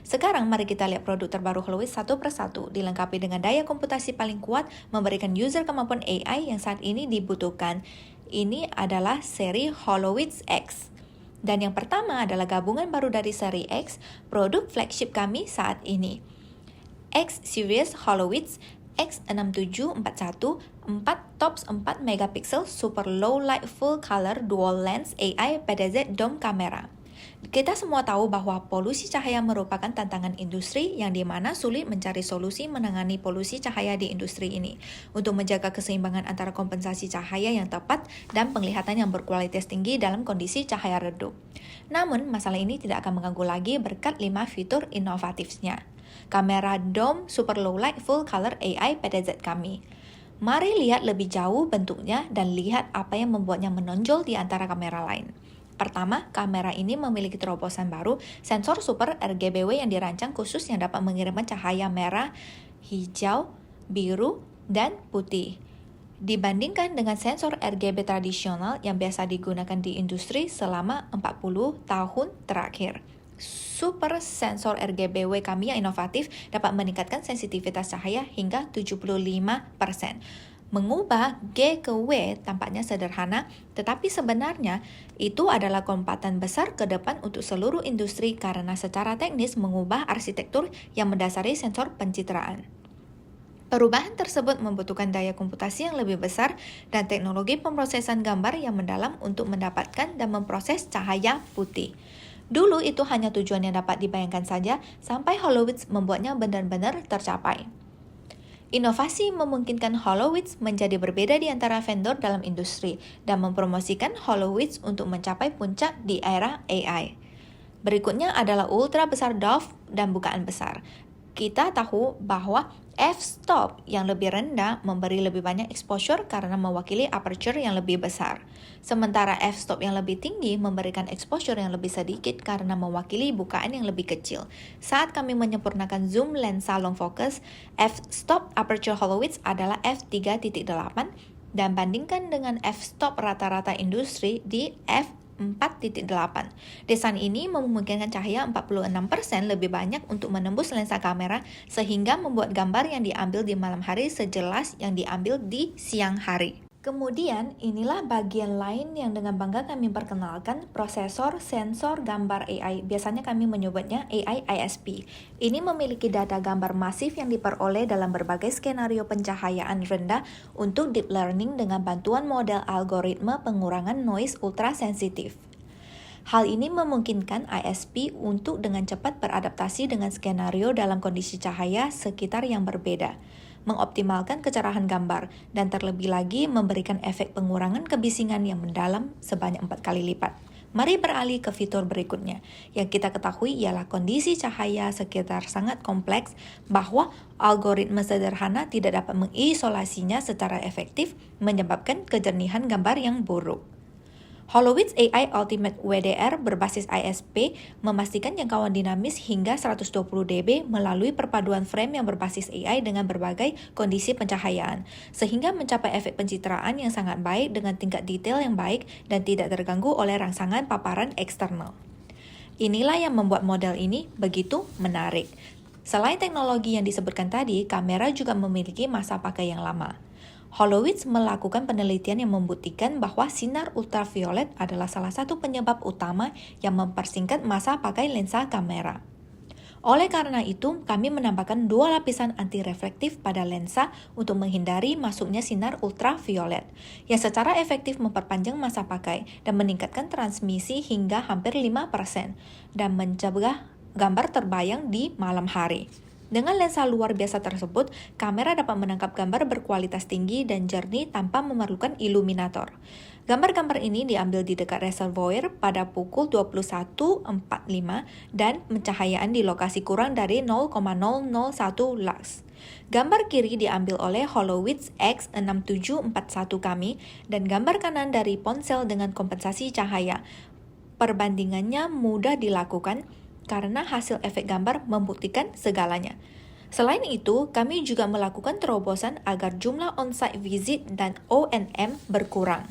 Sekarang mari kita lihat produk terbaru HoloWiz satu persatu, dilengkapi dengan daya komputasi paling kuat, memberikan user kemampuan AI yang saat ini dibutuhkan. Ini adalah seri HoloWiz X. Dan yang pertama adalah gabungan baru dari seri X, produk flagship kami saat ini. X Series HoloWiz X6741 4 tops 4 megapiksel super low light full color dual lens AI PDZ dome kamera. Kita semua tahu bahwa polusi cahaya merupakan tantangan industri yang dimana sulit mencari solusi menangani polusi cahaya di industri ini untuk menjaga keseimbangan antara kompensasi cahaya yang tepat dan penglihatan yang berkualitas tinggi dalam kondisi cahaya redup. Namun, masalah ini tidak akan mengganggu lagi berkat 5 fitur inovatifnya. Kamera Dome Super Low Light Full Color AI PDZ kami. Mari lihat lebih jauh bentuknya dan lihat apa yang membuatnya menonjol di antara kamera lain. Pertama, kamera ini memiliki terobosan baru, sensor Super RGBW yang dirancang khusus yang dapat mengirimkan cahaya merah, hijau, biru, dan putih. Dibandingkan dengan sensor RGB tradisional yang biasa digunakan di industri selama 40 tahun terakhir. Super sensor RGBW kami yang inovatif dapat meningkatkan sensitivitas cahaya hingga 75%. Mengubah G ke W tampaknya sederhana, tetapi sebenarnya itu adalah lompatan besar ke depan untuk seluruh industri karena secara teknis mengubah arsitektur yang mendasari sensor pencitraan. Perubahan tersebut membutuhkan daya komputasi yang lebih besar dan teknologi pemrosesan gambar yang mendalam untuk mendapatkan dan memproses cahaya putih. Dulu itu hanya tujuan yang dapat dibayangkan saja sampai HoloWiz membuatnya benar-benar tercapai. Inovasi memungkinkan HoloWiz menjadi berbeda di antara vendor dalam industri dan mempromosikan HoloWiz untuk mencapai puncak di era AI. Berikutnya adalah ultra besar dove dan bukaan besar. Kita tahu bahwa f-stop yang lebih rendah memberi lebih banyak exposure karena mewakili aperture yang lebih besar. Sementara f-stop yang lebih tinggi memberikan exposure yang lebih sedikit karena mewakili bukaan yang lebih kecil. Saat kami menyempurnakan zoom lensa long focus, f-stop aperture HoloWiz adalah f3.8 dan bandingkan dengan f-stop rata-rata industri di f4.8. Desain ini memungkinkan cahaya 46% lebih banyak untuk menembus lensa kamera sehingga membuat gambar yang diambil di malam hari sejelas yang diambil di siang hari. Kemudian, inilah bagian lain yang dengan bangga kami perkenalkan, prosesor sensor gambar AI. Biasanya kami menyebutnya AI ISP. Ini memiliki data gambar masif yang diperoleh dalam berbagai skenario pencahayaan rendah untuk deep learning dengan bantuan model algoritma pengurangan noise ultra sensitif. Hal ini memungkinkan ISP untuk dengan cepat beradaptasi dengan skenario dalam kondisi cahaya sekitar yang berbeda, mengoptimalkan kecerahan gambar, dan terlebih lagi memberikan efek pengurangan kebisingan yang mendalam sebanyak 4 kali lipat. Mari beralih ke fitur berikutnya. Yang kita ketahui ialah kondisi cahaya sekitar sangat kompleks, bahwa algoritma sederhana tidak dapat mengisolasinya secara efektif, menyebabkan kejernihan gambar yang buruk. HoloWiz AI Ultimate WDR berbasis ISP memastikan jangkauan dinamis hingga 120 dB melalui perpaduan frame yang berbasis AI dengan berbagai kondisi pencahayaan, sehingga mencapai efek pencitraan yang sangat baik dengan tingkat detail yang baik dan tidak terganggu oleh rangsangan paparan eksternal. Inilah yang membuat model ini begitu menarik. Selain teknologi yang disebutkan tadi, kamera juga memiliki masa pakai yang lama. HoloWiz melakukan penelitian yang membuktikan bahwa sinar ultraviolet adalah salah satu penyebab utama yang mempersingkat masa pakai lensa kamera. Oleh karena itu, kami menambahkan 2 lapisan anti-reflektif pada lensa untuk menghindari masuknya sinar ultraviolet, yang secara efektif memperpanjang masa pakai dan meningkatkan transmisi hingga hampir 5% dan mencegah gambar terbayang di malam hari. Dengan lensa luar biasa tersebut, kamera dapat menangkap gambar berkualitas tinggi dan jernih tanpa memerlukan iluminator. Gambar-gambar ini diambil di dekat reservoir pada pukul 21.45 dan pencahayaan di lokasi kurang dari 0,001 lux. Gambar kiri diambil oleh HoloWiz X6741 kami dan gambar kanan dari ponsel dengan kompensasi cahaya. Perbandingannya mudah dilakukan karena hasil efek gambar membuktikan segalanya. Selain itu, kami juga melakukan terobosan agar jumlah on-site visit dan O&M berkurang.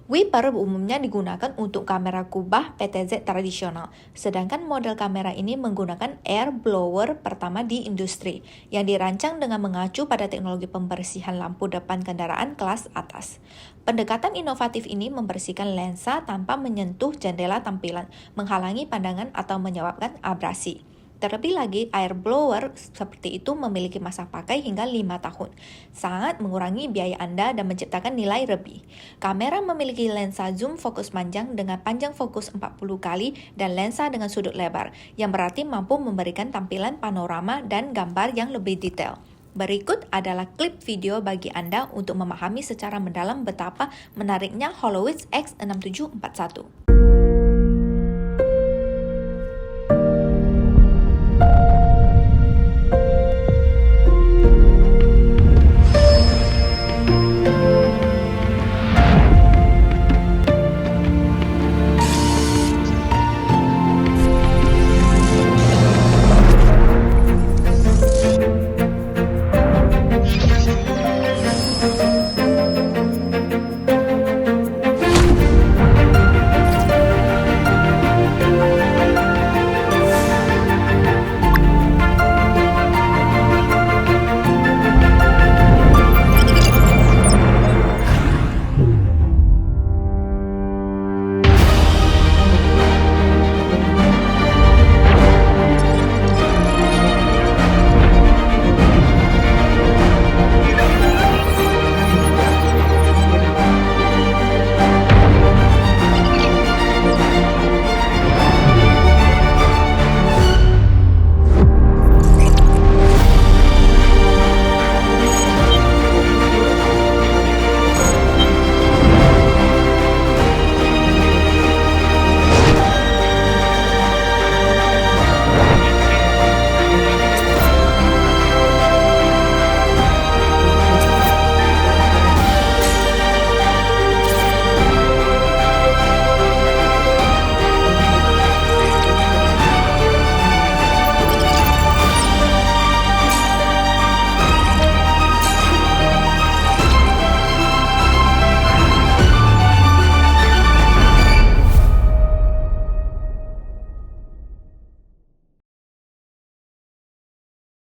Wiper umumnya digunakan untuk kamera kubah PTZ tradisional, sedangkan model kamera ini menggunakan air blower pertama di industri, yang dirancang dengan mengacu pada teknologi pembersihan lampu depan kendaraan kelas atas. Pendekatan inovatif ini membersihkan lensa tanpa menyentuh jendela tampilan, menghalangi pandangan atau menyebabkan abrasi. Terlebih lagi, air blower seperti itu memiliki masa pakai hingga 5 tahun. Sangat mengurangi biaya Anda dan menciptakan nilai lebih. Kamera memiliki lensa zoom fokus panjang dengan panjang fokus 40 kali dan lensa dengan sudut lebar, yang berarti mampu memberikan tampilan panorama dan gambar yang lebih detail. Berikut adalah klip video bagi Anda untuk memahami secara mendalam betapa menariknya Holowiz X6741.